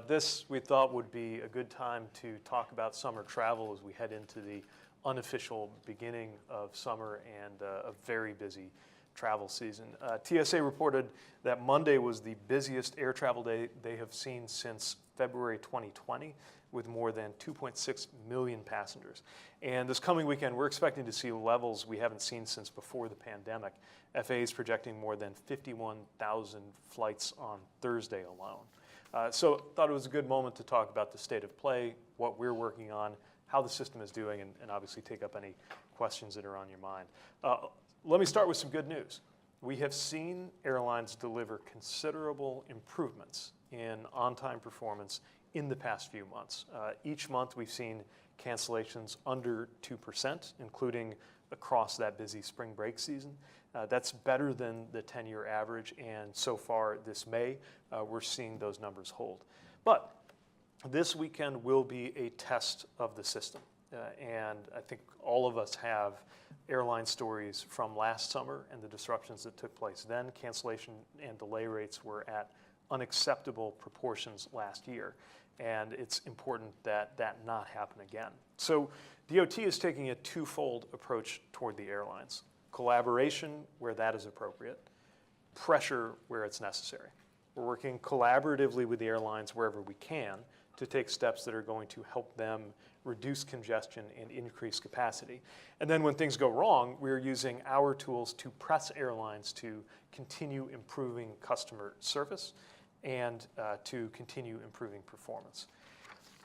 This we thought would be a good time to talk about summer travel as we head into the unofficial beginning of summer and a very busy travel season. TSA reported that Monday was the busiest air travel day they have seen since February 2020, with more than 2.6 million passengers. And this coming weekend, we're expecting to see levels we haven't seen since before the pandemic. FAA is projecting more than 51,000 flights on Thursday alone. So thought it was a good moment to talk about the state of play, what we're working on, how the system is doing, and obviously take up any questions that are on your mind. Let me start with some good news. We have seen airlines deliver considerable improvements in on-time performance in the past few months. Each month we've seen cancellations under 2%, including across that busy spring break season. That's better than the 10-year average, and so far this May, we're seeing those numbers hold. But this weekend will be a test of the system, and I think all of us have airline stories from last summer and the disruptions that took place then. Cancellation and delay rates were at unacceptable proportions last year, and it's important that that not happen again. So DOT is taking a twofold approach toward the airlines: collaboration where that is appropriate, pressure where it's necessary. We're working collaboratively with the airlines wherever we can to take steps that are going to help them reduce congestion and increase capacity. And then when things go wrong, we're using our tools to press airlines to continue improving customer service and to continue improving performance.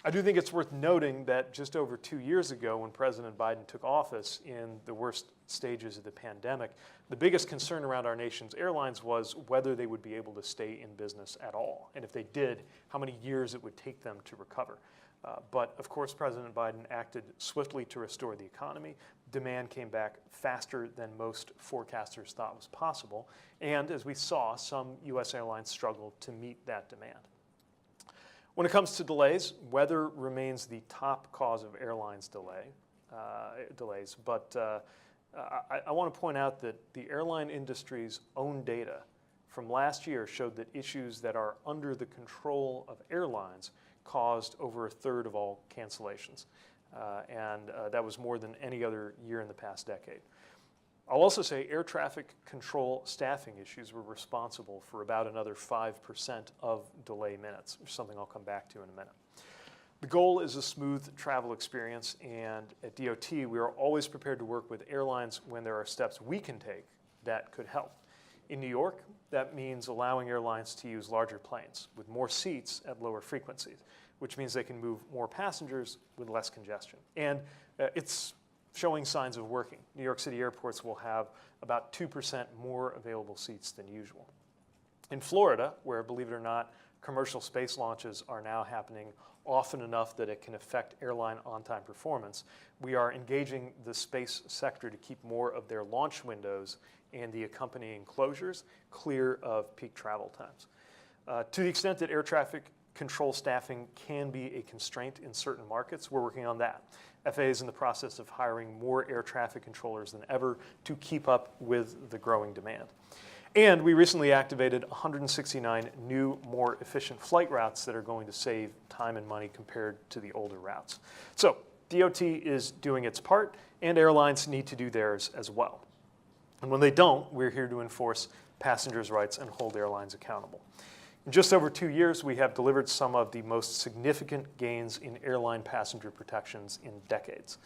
I do think it's worth noting that just over 2 years ago, when President Biden took office in the worst stages of the pandemic, the biggest concern around our nation's airlines was whether they would be able to stay in business at all. And if they did, how many years it would take them to recover. But of course, President Biden acted swiftly to restore the economy. Demand came back faster than most forecasters thought was possible. And as we saw, some U.S. airlines struggled to meet that demand. When it comes to delays, weather remains the top cause of airlines delays. But I want to point out that the airline industry's own data from last year showed that issues that are under the control of airlines caused over a third of all cancellations. And that was more than any other year in the past decade. I'll also say air traffic control staffing issues were responsible for about another 5% of delay minutes, which is something I'll come back to in a minute. The goal is a smooth travel experience, and at DOT, we are always prepared to work with airlines when there are steps we can take that could help. In New York, that means allowing airlines to use larger planes with more seats at lower frequencies, which means they can move more passengers with less congestion. And it's showing signs of working. New York City airports will have about 2% more available seats than usual. In Florida, where, believe it or not, commercial space launches are now happening often enough that it can affect airline on-time performance, we are engaging the space sector to keep more of their launch windows and the accompanying closures clear of peak travel times. To the extent that air traffic control staffing can be a constraint in certain markets, we're working on that. FAA is in the process of hiring more air traffic controllers than ever to keep up with the growing demand. And we recently activated 169 new, more efficient flight routes that are going to save time and money compared to the older routes. So DOT is doing its part, and airlines need to do theirs as well. And when they don't, we're here to enforce passengers' rights and hold airlines accountable. In just over 2 years, we have delivered some of the most significant gains in airline passenger protections in decades.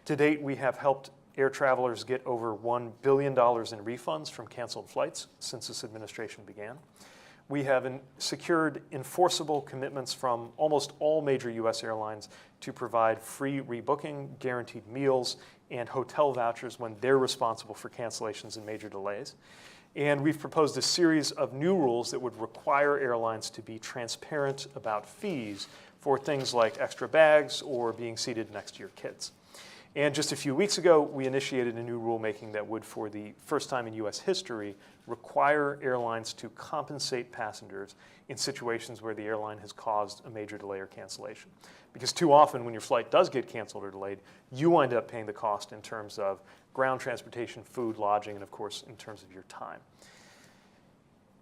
To date, we have helped air travelers get over $1 billion in refunds from canceled flights since this administration began. We have secured enforceable commitments from almost all major U.S. airlines to provide free rebooking, guaranteed meals, and hotel vouchers when they're responsible for cancellations and major delays. And we've proposed a series of new rules that would require airlines to be transparent about fees for things like extra bags or being seated next to your kids. And just a few weeks ago, we initiated a new rulemaking that would, for the first time in U.S. history, require airlines to compensate passengers in situations where the airline has caused a major delay or cancellation. Because too often, when your flight does get canceled or delayed, you wind up paying the cost in terms of ground transportation, food, lodging, and of course, in terms of your time.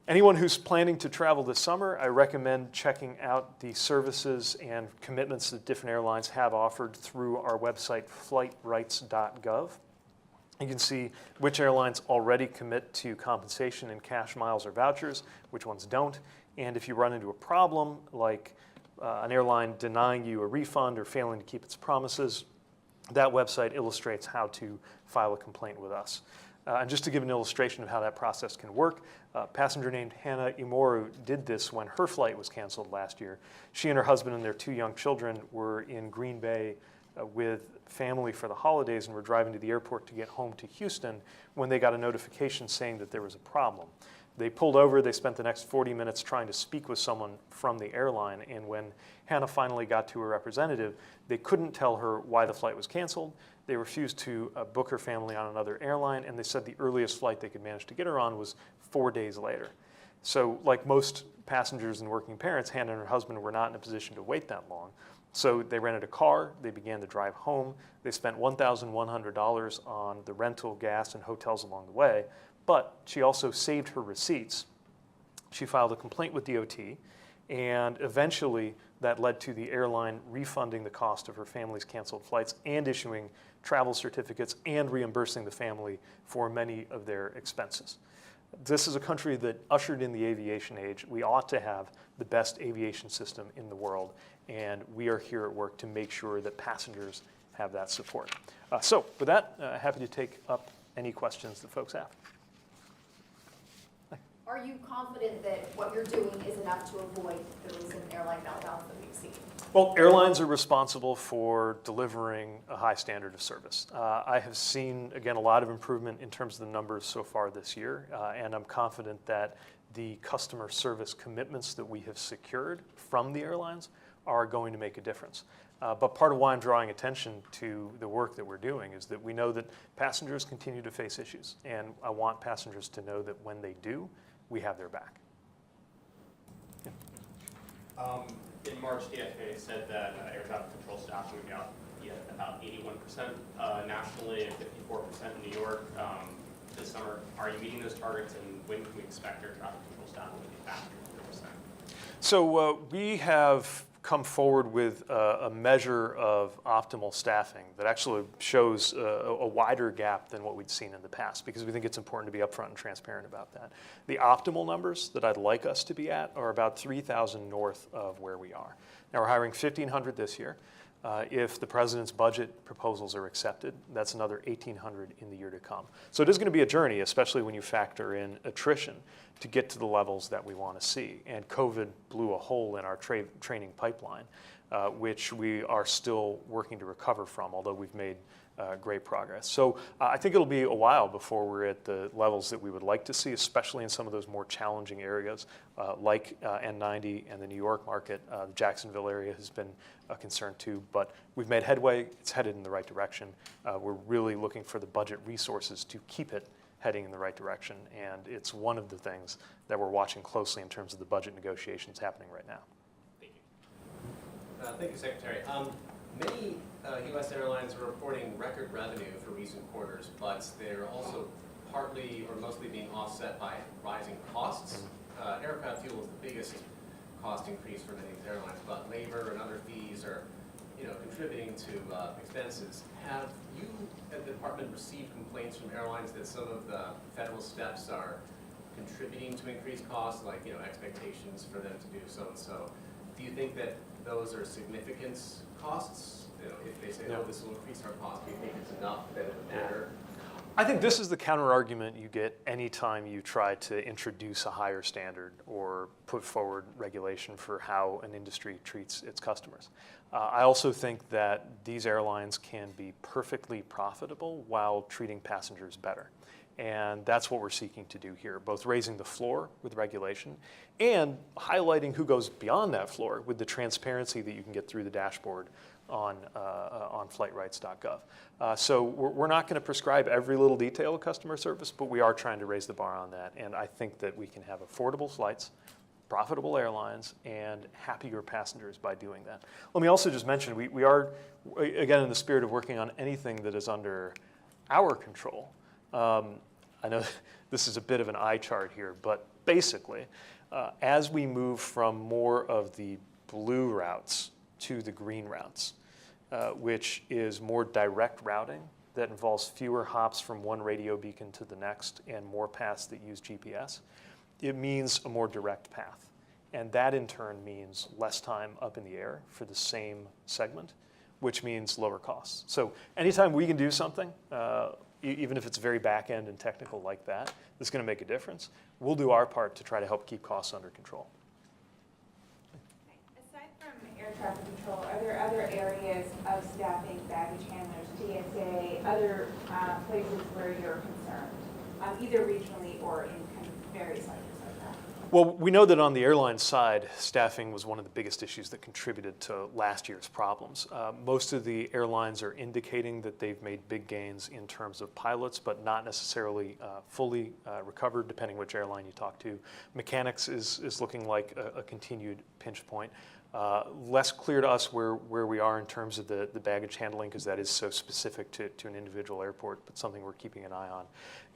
Anyone who's planning to travel this summer, I recommend checking out the services and commitments that different airlines have offered through our website, flightrights.gov. You can see which airlines already commit to compensation in cash, miles, or vouchers, which ones don't. And if you run into a problem, like an airline denying you a refund or failing to keep its promises, that website illustrates how to file a complaint with us. And just to give an illustration of how that process can work, a passenger named Hannah Imoru did this when her flight was canceled last year. She and her husband and their 2 young children were in Green Bay with family for the holidays and were driving to the airport to get home to Houston when they got a notification saying that there was a problem. They pulled over, they spent the next 40 minutes trying to speak with someone from the airline, and when Hannah finally got to a representative, they couldn't tell her why the flight was canceled. They refused to book her family on another airline, and they said the earliest flight they could manage to get her on was 4 days later. So like most passengers and working parents, Hannah and her husband were not in a position to wait that long. So they rented a car, they began to drive home, they spent $1,100 on the rental, gas, and hotels along the way, but she also saved her receipts. She filed a complaint with DOT, and eventually that led to the airline refunding the cost of her family's canceled flights and issuing travel certificates and reimbursing the family for many of their expenses. This is a country that ushered in the aviation age. We ought to have the best aviation system in the world, and we are here at work to make sure that passengers have that support. So with that, happy to take up any questions that folks have. Are you confident that what you're doing is enough to avoid the recent airline meltdowns that we've seen? Well, airlines are responsible for delivering a high standard of service. I have seen, again, a lot of improvement in terms of the numbers so far this year, and I'm confident that the customer service commitments that we have secured from the airlines are going to make a difference. But part of why I'm drawing attention to the work that we're doing is that we know that passengers continue to face issues, and I want passengers to know that when they do, we have their back. In March, the FAA said that air traffic control staffing would be out about 81% nationally and 54% in New York this summer. Are you meeting those targets, and when can we expect air traffic control staffing to be back to 100%? So we have come forward with a measure of optimal staffing that actually shows a wider gap than what we'd seen in the past, because we think it's important to be upfront and transparent about that. The optimal numbers that I'd like us to be at are about 3,000 north of where we are. Now we're hiring 1,500 this year. If the president's budget proposals are accepted, that's another 1,800 in the year to come. So it is going to be a journey, especially when you factor in attrition, to get to the levels that we want to see. And COVID blew a hole in our training pipeline, which we are still working to recover from, although we've made great progress. So I think it'll be a while before we're at the levels that we would like to see, especially in some of those more challenging areas like N90 and the New York market. The Jacksonville area has been a concern too, but we've made headway. It's headed in the right direction. We're really looking for the budget resources to keep it heading in the right direction, and it's one of the things that we're watching closely in terms of the budget negotiations happening right now. Thank you. Thank you, Secretary. Many U.S. airlines are reporting record revenue for recent quarters, but they're also partly or mostly being offset by rising costs. Aircraft fuel is the biggest cost increase for many of these airlines, but labor and other fees are contributing to expenses. Have you at the department received complaints from airlines that some of the federal steps are contributing to increased costs, like expectations for them to do so and so? Do you think that those are significant costs? If they say, oh, this will increase our cost, do you think it's enough that it would matter? I think this is the counter argument you get anytime you try to introduce a higher standard or put forward regulation for how an industry treats its customers. I also think that these airlines can be perfectly profitable while treating passengers better. And that's what we're seeking to do here, both raising the floor with regulation and highlighting who goes beyond that floor with the transparency that you can get through the dashboard on flightrights.gov. So we're not going to prescribe every little detail of customer service, but we are trying to raise the bar on that. And I think that we can have affordable flights, profitable airlines, and happier passengers by doing that. Let me also just mention, we are, again, in the spirit of working on anything that is under our control. I know this is a bit of an eye chart here, but basically, as we move from more of the blue routes to the green routes, which is more direct routing that involves fewer hops from one radio beacon to the next and more paths that use GPS, it means a more direct path. And that in turn means less time up in the air for the same segment, which means lower costs. So anytime we can do something, even if it's very back end and technical like that, that's going to make a difference, we'll do our part to try to help keep costs under control. Aside from air traffic control, are there other areas of staffing, baggage handlers, TSA, other places where you're concerned, either regionally or in kind of various sectors like that? Well, we know that on the airline side, staffing was one of the biggest issues that contributed to last year's problems. Most of the airlines are indicating that they've made big gains in terms of pilots, but not necessarily fully recovered, depending which airline you talk to. Mechanics is looking like a continued pinch point. Less clear to us where we are in terms of the baggage handling, because that is so specific to an individual airport, but something we're keeping an eye on.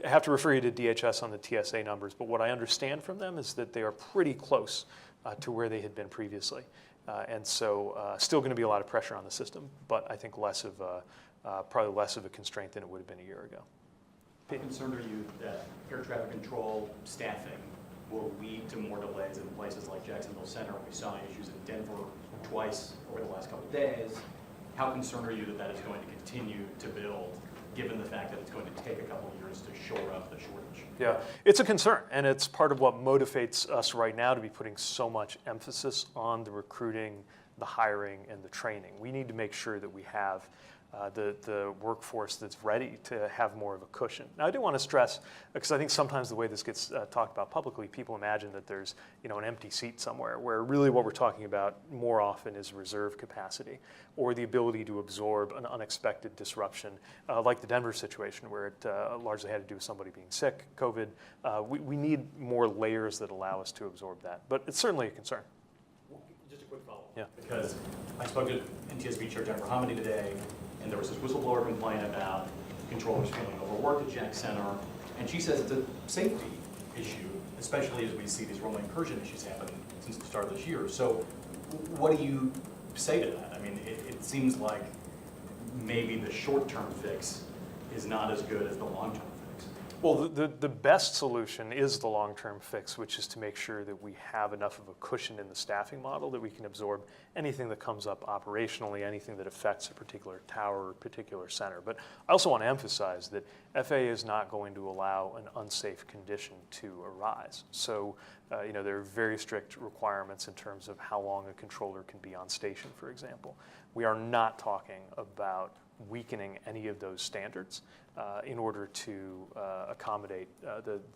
I have to refer you to DHS on the TSA numbers, but what I understand from them is that they are pretty close to where they had been previously. And so still going to be a lot of pressure on the system, but I think probably less of a constraint than it would have been a year ago. How concerned are you that air traffic control staffing will lead to more delays in places like Jacksonville Center? We saw issues in Denver twice over the last couple of days. How concerned are you that that is going to continue to build, given the fact that it's going to take a couple of years to shore up the shortage? Yeah, it's a concern, and it's part of what motivates us right now to be putting so much emphasis on the recruiting, the hiring, and the training. We need to make sure that we have the workforce that's ready to have more of a cushion. Now, I do want to stress, because I think sometimes the way this gets talked about publicly, people imagine that there's an empty seat somewhere, where really what we're talking about more often is reserve capacity or the ability to absorb an unexpected disruption, like the Denver situation, where it largely had to do with somebody being sick, COVID. We need more layers that allow us to absorb that, but it's certainly a concern. Just a quick follow-up. Yeah. Because I spoke to NTSB Chair Jennifer Hominy today, and there was this whistleblower complaint about controllers feeling overworked at Jack Center, and she says it's a safety issue, especially as we see these rolling incursion issues happen since the start of this year. So what do you say to that? I mean, it seems like maybe the short-term fix is not as good as the long-term fix. Well, the best solution is the long-term fix, which is to make sure that we have enough of a cushion in the staffing model that we can absorb anything that comes up operationally, anything that affects a particular tower or particular center. But I also want to emphasize that FAA is not going to allow an unsafe condition to arise. So, there are very strict requirements in terms of how long a controller can be on station, for example. We are not talking about weakening any of those standards in order to accommodate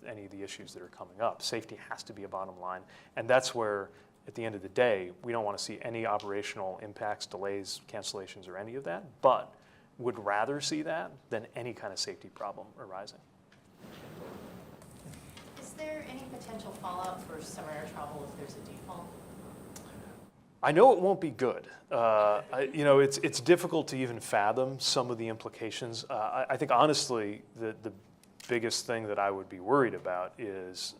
any of the issues that are coming up. Safety has to be a bottom line, and that's where, at the end of the day, we don't want to see any operational impacts, delays, cancellations, or any of that, but would rather see that than any kind of safety problem arising. Is there any potential fallout for summer air travel if there's a default? I know it won't be good. It's difficult to even fathom some of the implications. I think, honestly, the biggest thing that I would be worried about is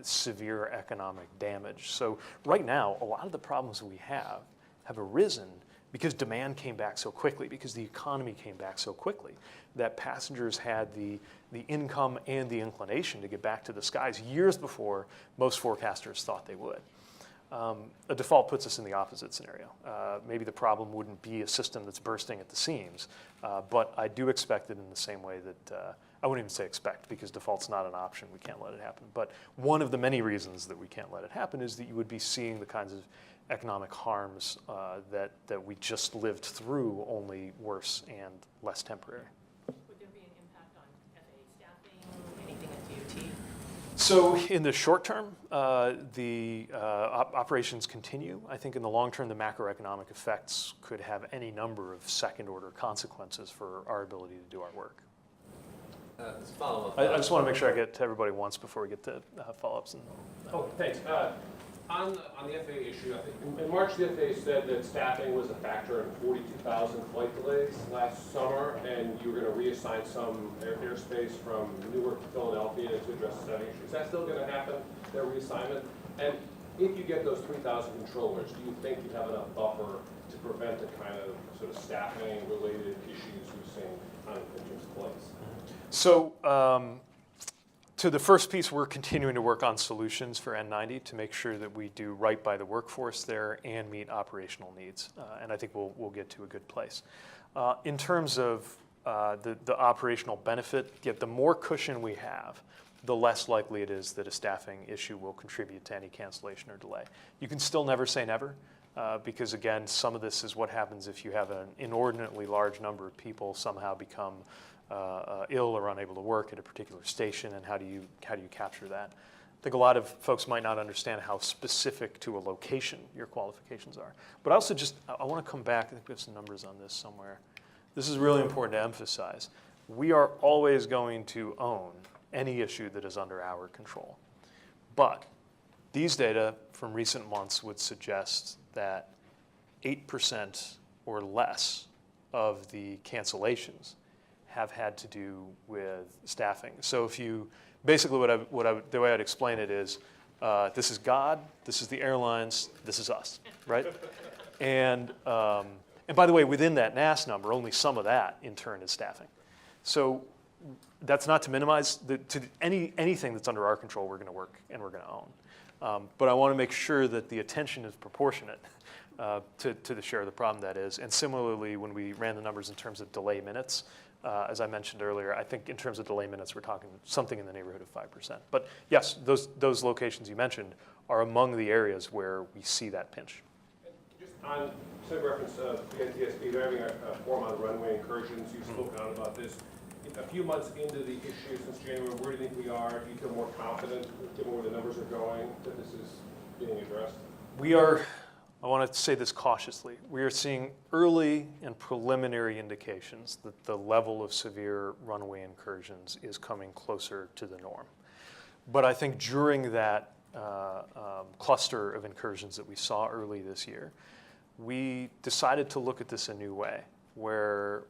severe economic damage. So right now, a lot of the problems we have arisen because demand came back so quickly, because the economy came back so quickly, that passengers had the income and the inclination to get back to the skies years before most forecasters thought they would. A default puts us in the opposite scenario. Maybe the problem wouldn't be a system that's bursting at the seams, but I do expect it in the same way that, I wouldn't even say expect, because default's not an option, we can't let it happen. But one of the many reasons that we can't let it happen is that you would be seeing the kinds of economic harms that we just lived through, only worse and less temporary. Would there be an impact on FAA staffing, anything at DOT? So in the short term, the operations continue. I think in the long term, the macroeconomic effects could have any number of second-order consequences for our ability to do our work. As a follow-up. I just want to make sure I get to everybody once before we get to follow-ups. Oh, thanks. On the FAA issue, I think in March the FAA said that staffing was a factor in 42,000 flight delays last summer, and you were going to reassign some airspace from Newark to Philadelphia to address the staffing issue. Is that still going to happen, their reassignment? And if you get those 3,000 controllers, do you think you have enough buffer to prevent the kind of sort of staffing-related issues we've seen in terms of flights? So to the first piece, we're continuing to work on solutions for N90 to make sure that we do right by the workforce there and meet operational needs. And I think we'll get to a good place. In terms of the operational benefit, the more cushion we have, the less likely it is that a staffing issue will contribute to any cancellation or delay. You can still never say never, because again, some of this is what happens if you have an inordinately large number of people somehow become ill or unable to work at a particular station, and how do you capture that? I think a lot of folks might not understand how specific to a location your qualifications are. But I also I want to come back, I think we have some numbers on this somewhere. This is really important to emphasize. We are always going to own any issue that is under our control. But these data from recent months would suggest that 8% or less of the cancellations have had to do with staffing. So if you, basically the way I'd explain it is, this is God, this is the airlines, this is us, right? And by the way, within that NAS number, only some of that in turn is staffing. So that's not to minimize, anything that's under our control we're gonna work and we're gonna own. But I wanna make sure that the attention is proportionate to the share of the problem that is. And similarly, when we ran the numbers in terms of delay minutes, as I mentioned earlier, I think in terms of delay minutes, we're talking something in the neighborhood of 5%. But yes, those locations you mentioned are among the areas where we see that pinch. Just on some reference to the NTSB, they're having a forum on runway incursions. You've spoken out about this. A few months into the issue since January, where do you think we are? Do you feel more confident, given where the numbers are going, that this is being addressed? I want to say this cautiously. We are seeing early and preliminary indications that the level of severe runway incursions is coming closer to the norm. But I think during that cluster of incursions that we saw early this year, we decided to look at this a new way, where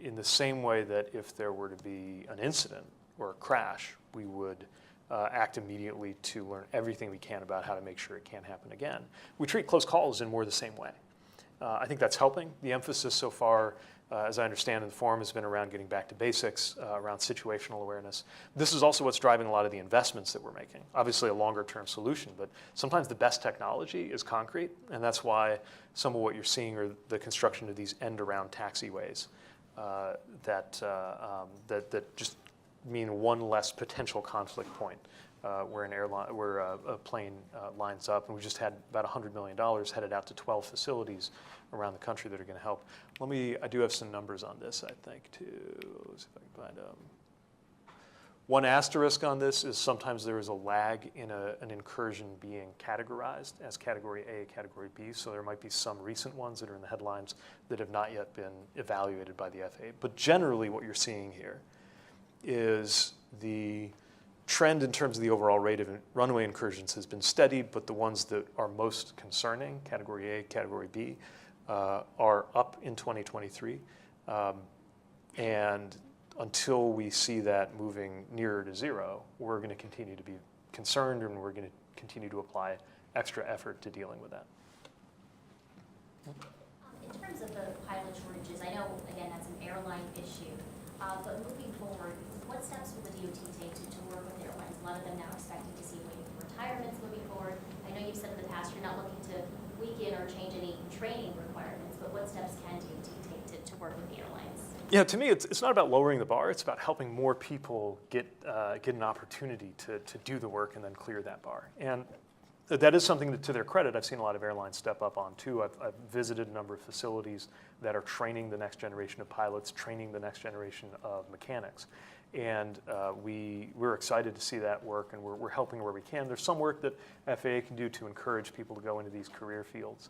in the same way that if there were to be an incident or a crash, we would act immediately to learn everything we can about how to make sure it can't happen again. We treat close calls in more the same way. I think that's helping. The emphasis so far, as I understand in the forum, has been around getting back to basics, around situational awareness. This is also what's driving a lot of the investments that we're making. Obviously a longer term solution, but sometimes the best technology is concrete, and that's why some of what you're seeing are the construction of these end-around taxiways that just mean one less potential conflict point where a plane lines up. And we just had about $100 million headed out to 12 facilities around the country that are going to help. I do have some numbers on this, I think, too. Let's see if I can find them. One asterisk on this is sometimes there is a lag in an incursion being categorized as Category A, Category B, so there might be some recent ones that are in the headlines that have not yet been evaluated by the FAA. But generally what you're seeing here is the trend in terms of the overall rate of runway incursions has been steady, but the ones that are most concerning, Category A, Category B, are up in 2023. And until we see that moving nearer to zero, we're going to continue to be concerned, and we're going to continue to apply extra effort to dealing with that. In terms of the pilot shortages, I know, again, that's an airline issue, but moving forward, what steps will the DOT take to work with airlines? A lot of them now expecting to see wave retirements moving forward. I know you've said in the past you're not looking to weaken or change any training requirements, but what steps can DOT take to work with the airlines? Yeah, to me, it's not about lowering the bar. It's about helping more people get an opportunity to do the work and then clear that bar. And that is something that, to their credit, I've seen a lot of airlines step up on too. I've visited a number of facilities that are training the next generation of pilots, training the next generation of mechanics. And we're excited to see that work, and we're helping where we can. There's some work that FAA can do to encourage people to go into these career fields.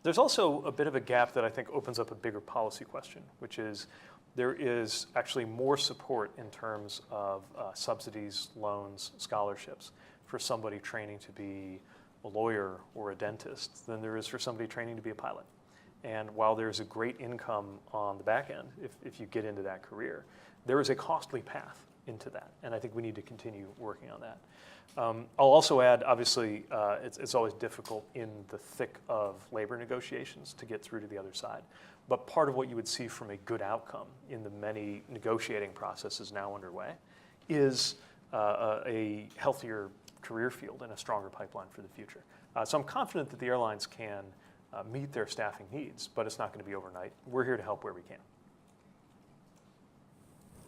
There's also a bit of a gap that I think opens up a bigger policy question, which is there is actually more support in terms of subsidies, loans, scholarships for somebody training to be a lawyer or a dentist than there is for somebody training to be a pilot. And while there's a great income on the back end, if you get into that career, there is a costly path into that. And I think we need to continue working on that. I'll also add, obviously, it's always difficult in the thick of labor negotiations to get through to the other side. But part of what you would see from a good outcome in the many negotiating processes now underway is a healthier career field and a stronger pipeline for the future. So I'm confident that the airlines can meet their staffing needs, but it's not going to be overnight. We're here to help where we can.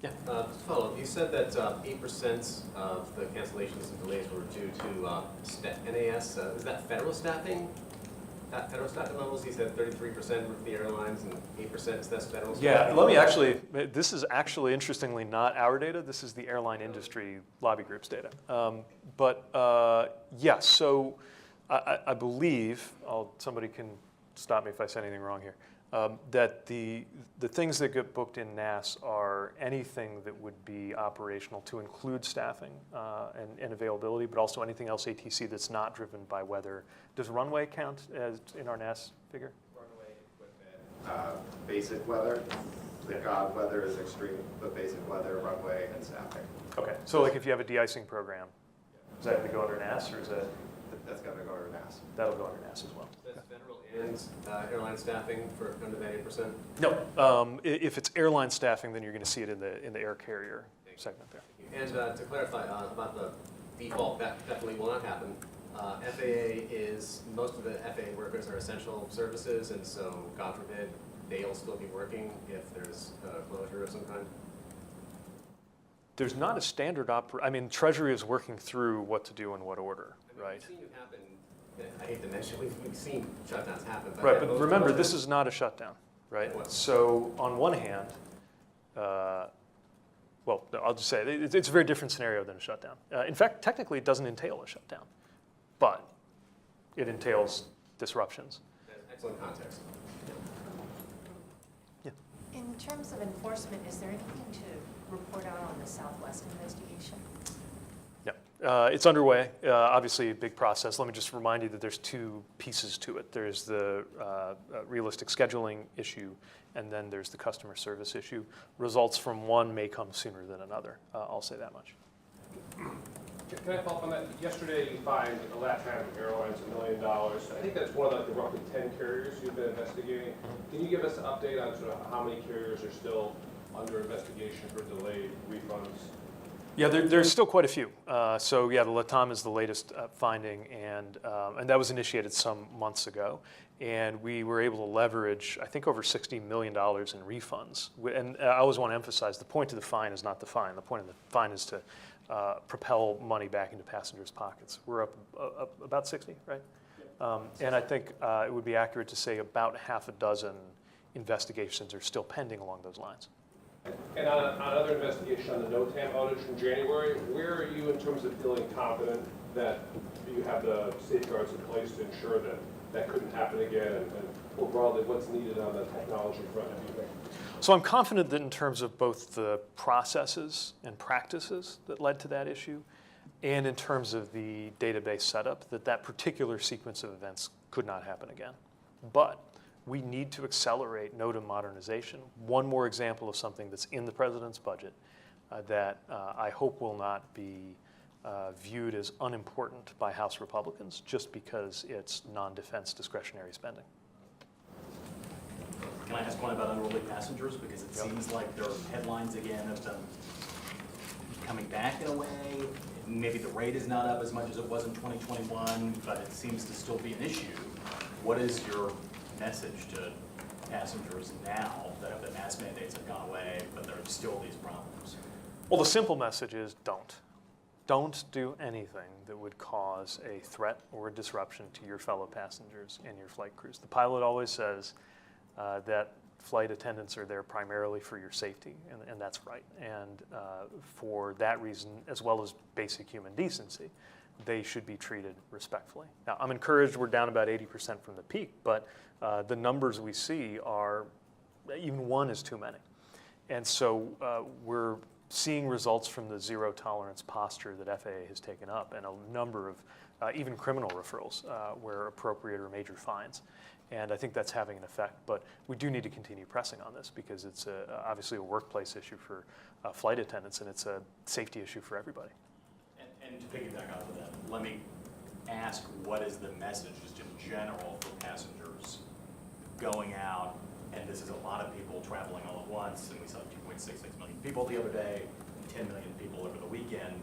Yeah. Just follow up, you said that 8% of the cancellations and delays were due to NAS. Is that federal staffing? At federal staffing levels, you said 33% with the airlines and 8% is that's federal staffing? Yeah, let me actually, this is actually interestingly not our data. This is the airline industry lobby group's data. Yes, so I believe, somebody can stop me if I say anything wrong here, that the things that get booked in NAS are anything that would be operational to include staffing and availability, but also anything else ATC that's not driven by weather. Does runway count as in our NAS figure? Runway equipment, basic weather. Thank God weather is extreme, but basic weather, runway, and staffing. Okay, so like if you have a de-icing program, does that have to go under NAS or is that? That's got to go to NAS. That'll go under NAS as well. That's federal and airline staffing for under that 8%? No, if it's airline staffing, then you're going to see it in the air carrier segment there. And to clarify about the default, that definitely will not happen. FAA is, most of the FAA workers are essential services, and so God forbid, they'll still be working if there's a closure of some kind? There's not a standard I mean, Treasury is working through what to do in what order, right? We've seen it happen, I hate to mention, we've seen shutdowns happen. Right, but remember, this is not a shutdown, right? What? So on one hand, well, I'll just say, it's a very different scenario than a shutdown. In fact, technically, it doesn't entail a shutdown, but it entails disruptions. Excellent context. Yeah. In terms of enforcement, is there anything to report out on the Southwest investigation? Yeah, it's underway. Obviously, a big process. Let me just remind you that there's two pieces to it. There's the realistic scheduling issue, and then there's the customer service issue. Results from one may come sooner than another. I'll say that much. Can I follow up on that? Yesterday, you fined LATAM Airlines $1 million. I think that's one of the roughly 10 carriers you've been investigating. Can you give us an update on sort of how many carriers are still under investigation for delayed refunds? Yeah, there's still quite a few. So yeah, the LATAM is the latest finding, and that was initiated some months ago. And we were able to leverage, I think, over $60 million in refunds. And I always want to emphasize, the point of the fine is not the fine. The point of the fine is to propel money back into passengers' pockets. We're up about 60, right? And I think it would be accurate to say about half a dozen investigations are still pending along those lines. And on another investigation on the NOTAM outage from January, where are you in terms of feeling confident that you have the safeguards in place to ensure that that couldn't happen again? And more broadly, what's needed on the technology front, do you think? So I'm confident that in terms of both the processes and practices that led to that issue, and in terms of the database setup, that particular sequence of events could not happen again. But we need to accelerate NOTAM modernization. One more example of something that's in the president's budget that I hope will not be viewed as unimportant by House Republicans just because it's non-defense discretionary spending. Can I ask one about unruly passengers? Because it seems like there are headlines again of them coming back in a way. Maybe the rate is not up as much as it was in 2021, but it seems to still be an issue. What is your message to passengers now that the mask mandates have gone away, but there are still these problems? Well, the simple message is don't. Don't do anything that would cause a threat or a disruption to your fellow passengers and your flight crews. The pilot always says that flight attendants are there primarily for your safety, and that's right. And for that reason, as well as basic human decency, they should be treated respectfully. Now, I'm encouraged we're down about 80% from the peak, but the numbers we see are, even one is too many. And so we're seeing results from the zero tolerance posture that FAA has taken up, and a number of even criminal referrals where appropriate or major fines. And I think that's having an effect. But we do need to continue pressing on this because it's obviously a workplace issue for flight attendants, and it's a safety issue for everybody. And to piggyback off of that, let me ask, what is the message just in general for passengers going out? And this is a lot of people traveling all at once, and we saw 2.66 million people the other day, 10 million people over the weekend.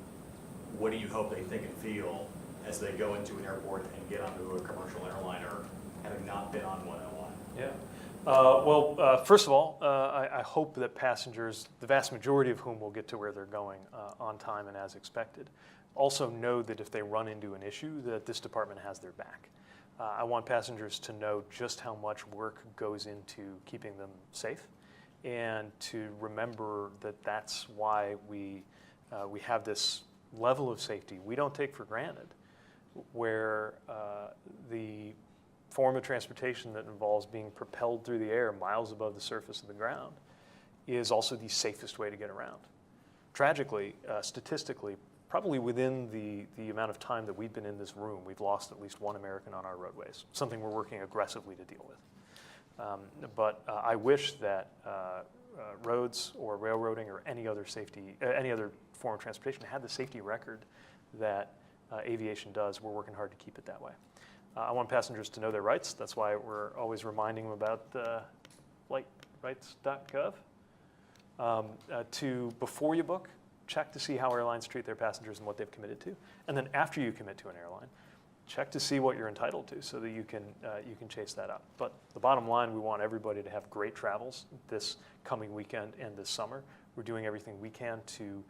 What do you hope they think and feel as they go into an airport and get onto a commercial airliner, having not been on one in a while? Yeah. First of all, I hope that passengers, the vast majority of whom will get to where they're going on time and as expected, also know that if they run into an issue, that this department has their back. I want passengers to know just how much work goes into keeping them safe, and to remember that that's why we have this level of safety we don't take for granted, where the form of transportation that involves being propelled through the air miles above the surface of the ground is also the safest way to get around. Tragically, statistically, probably within the amount of time that we've been in this room, we've lost at least one American on our roadways, something we're working aggressively to deal with. But I wish that roads or railroading or any other form of transportation had the safety record that aviation does. We're working hard to keep it that way. I want passengers to know their rights. That's why we're always reminding them about flightrights.gov. Before you book, check to see how airlines treat their passengers and what they've committed to. And then after you commit to an airline, check to see what you're entitled to so that you can chase that up. But the bottom line, we want everybody to have great travels this coming weekend and this summer. We're doing everything we can to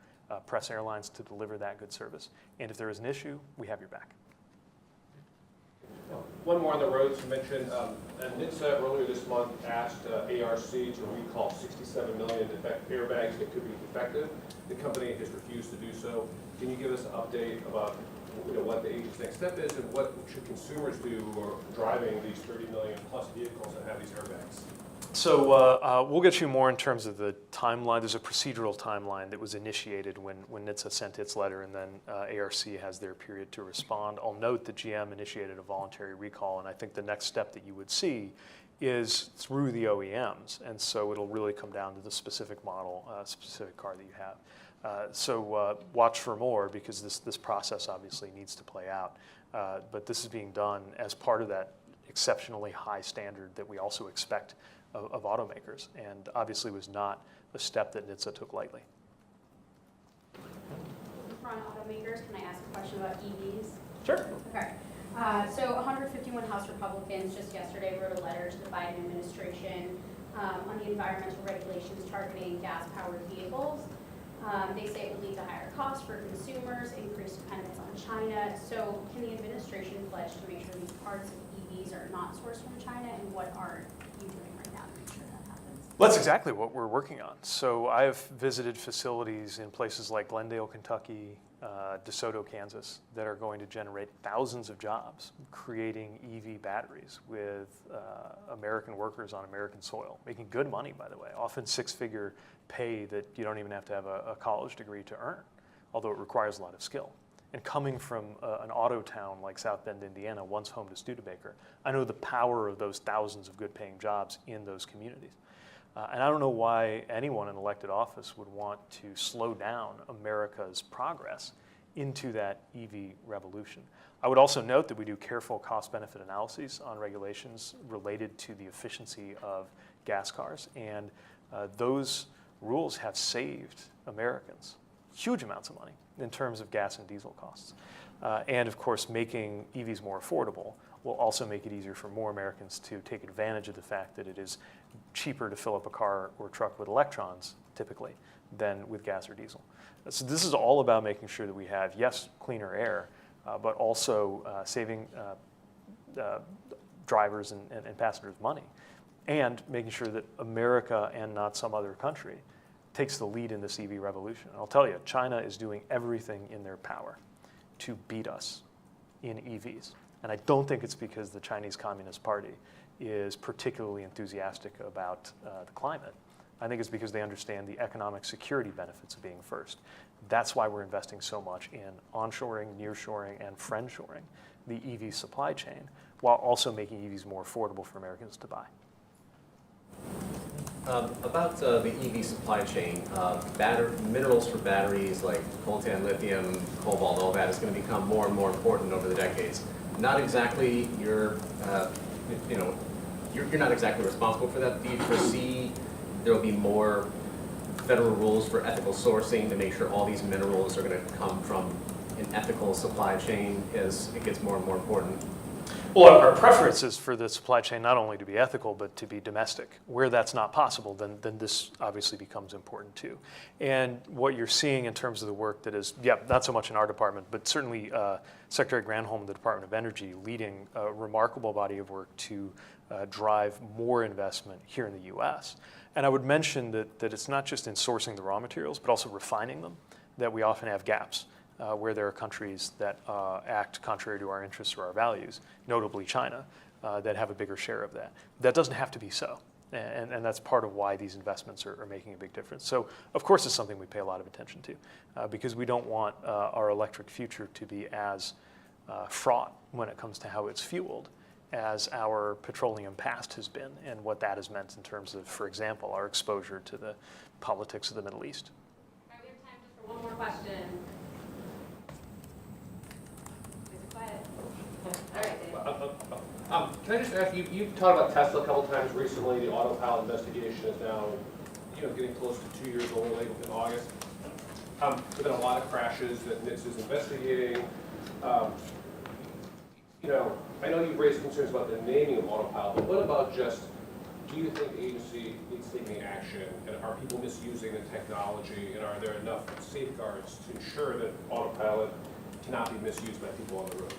press airlines to deliver that good service. And if there is an issue, we have your back. One more on the roads. You mentioned, NHTSA earlier this month asked ARC to recall 67 million airbags that could be defective. The company has refused to do so. Can you give us an update about what the agency's next step is, and what should consumers do who are driving these 30 million plus vehicles that have these airbags? So we'll get you more in terms of the timeline. There's a procedural timeline that was initiated when NHTSA sent its letter, and then ARC has their period to respond. I'll note that GM initiated a voluntary recall, and I think the next step that you would see is through the OEMs, and so it'll really come down to the specific model, specific car that you have. So watch for more, because this process obviously needs to play out. But this is being done as part of that exceptionally high standard that we also expect of automakers, and obviously was not a step that NHTSA took lightly. From automakers, can I ask a question about EVs? Sure. Okay. So 151 House Republicans just yesterday wrote a letter to the Biden administration on the environmental regulations targeting gas-powered vehicles. They say it would lead to higher costs for consumers, increased dependence on China. So can the administration pledge to make sure these parts of EVs are not sourced from China, and what are you doing right now to make sure that happens? Well, that's exactly what we're working on. So I've visited facilities in places like Glendale, Kentucky, DeSoto, Kansas, that are going to generate thousands of jobs creating EV batteries with American workers on American soil, making good money, by the way, often six-figure pay that you don't even have to have a college degree to earn, although it requires a lot of skill. And coming from an auto town like South Bend, Indiana, once home to Studebaker, I know the power of those thousands of good-paying jobs in those communities. And I don't know why anyone in elected office would want to slow down America's progress into that EV revolution. I would also note that we do careful cost-benefit analyses on regulations related to the efficiency of gas cars, and those rules have saved Americans huge amounts of money in terms of gas and diesel costs. And of course, making EVs more affordable will also make it easier for more Americans to take advantage of the fact that it is cheaper to fill up a car or truck with electrons, typically, than with gas or diesel. So this is all about making sure that we have, yes, cleaner air, but also saving drivers and passengers money, and making sure that America and not some other country takes the lead in this EV revolution. And I'll tell you, China is doing everything in their power to beat us in EVs. And I don't think it's because the Chinese Communist Party is particularly enthusiastic about the climate. I think it's because they understand the economic security benefits of being first. That's why we're investing so much in onshoring, nearshoring, and friendshoring the EV supply chain, while also making EVs more affordable for Americans to buy. About the EV supply chain, minerals for batteries like coltan, lithium, cobalt, all that is going to become more and more important over the decades. Not exactly you're not exactly responsible for that. Do you foresee there will be more federal rules for ethical sourcing to make sure all these minerals are going to come from an ethical supply chain as it gets more and more important? Well, our preference is for the supply chain not only to be ethical, but to be domestic. Where that's not possible, then this obviously becomes important too. And what you're seeing in terms of the work that is, not so much in our department, but certainly Secretary Granholm of the Department of Energy leading a remarkable body of work to drive more investment here in the US. And I would mention that it's not just in sourcing the raw materials, but also refining them, that we often have gaps. Where there are countries that act contrary to our interests or our values, notably China, that have a bigger share of that. That doesn't have to be so, and that's part of why these investments are making a big difference. So, of course, it's something we pay a lot of attention to, because we don't want our electric future to be as fraught when it comes to how it's fueled as our petroleum past has been, and what that has meant in terms of, for example, our exposure to the politics of the Middle East. All right, we have time just for one more question. All right, Dave. Can I just ask you, you've talked about Tesla a couple times recently. The autopilot investigation is now, getting close to 2 years old, late in August. There've been a lot of crashes that NHTSA is investigating. I know you've raised concerns about the naming of autopilot, but what about just, do you think the agency needs taking action? And are people misusing the technology? And are there enough safeguards to ensure that autopilot cannot be misused by people on the road?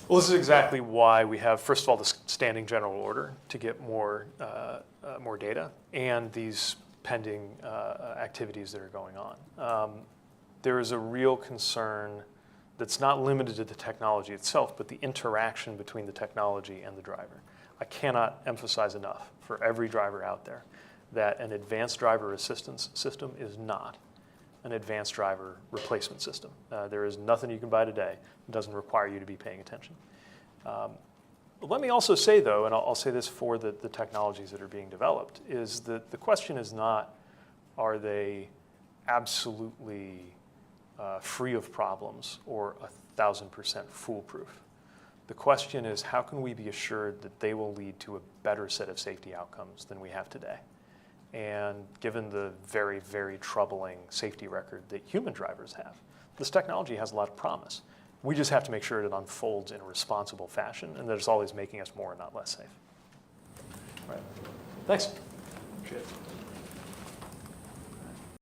Well, this is exactly why we have, first of all, the standing general order to get more data, and these pending activities that are going on. There is a real concern that's not limited to the technology itself, but the interaction between the technology and the driver. I cannot emphasize enough for every driver out there that an advanced driver assistance system is not an advanced driver replacement system. There is nothing you can buy today that doesn't require you to be paying attention. Let me also say, though, and I'll say this for the technologies that are being developed, is that the question is not, are they absolutely free of problems or 1,000% foolproof? The question is, how can we be assured that they will lead to a better set of safety outcomes than we have today? And given the very, very troubling safety record that human drivers have, this technology has a lot of promise. We just have to make sure it unfolds in a responsible fashion, and that it's always making us more and not less safe. All right. Thanks. Appreciate it.